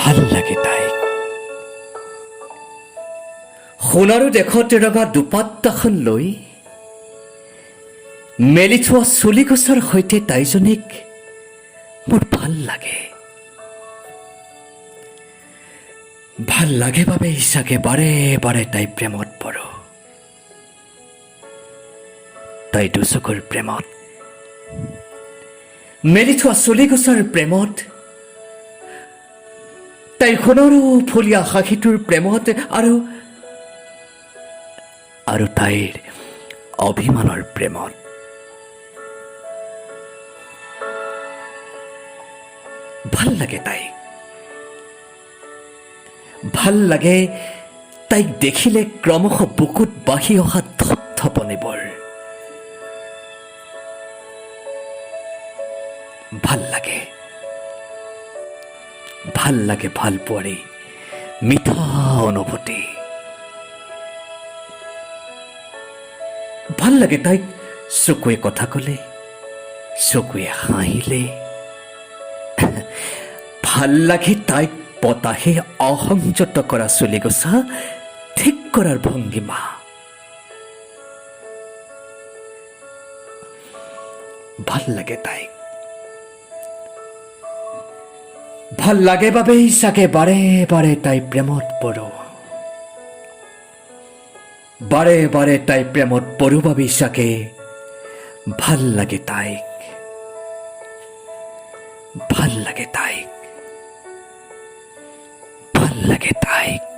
ভাল লাগে তাইক। সোণাৰু দেশত ৰঙা দুপাট্টাখন লৈ মেলি থোৱা চুলিগছৰ সৈতে তাইজনীক মোৰ ভাল লাগে। ভাল লাগে বাবে ইচ্ছাকে বাৰে বাৰে তাই প্ৰেমত পৰো। তাই দুচকুৰ প্ৰেমত, মেলি থোৱা চুলিগছৰ প্ৰেমত, তাইৰ সোণাৰু ফুলীয়া হাঁহিটোৰ প্ৰেমত আৰু তাইৰ অভিমানৰ প্ৰেমত। ভাল লাগে তাইক। ভাল লাগে তাইক দেখিলে ক্ৰমশ বুকুত বাঢ়ি অহা থপথপনিবোৰ। ভাল লাগে, ভাল লাগে ভাল পোৱাৰী মিঠা অনুভূতি। ভাল লাগে তাইক চকুৱে কথা ক'লে, চকুৱে হাঁহিলে। ভাল লাগে তাইক বতাহে অসংযত কৰা চুলিগছা ঠিক কৰাৰ ভংগীমা। ভাল লাগে তাইক। ভাল লাগে বাবেই চাগে বাৰে বাৰে তাই প্ৰেমত পৰো। বাৰে বাৰে তাই প্ৰেমত পৰো বাবেই চাগে ভাল লাগে তাইক। ভাল লাগে তাইক। ভাল লাগে তাইক।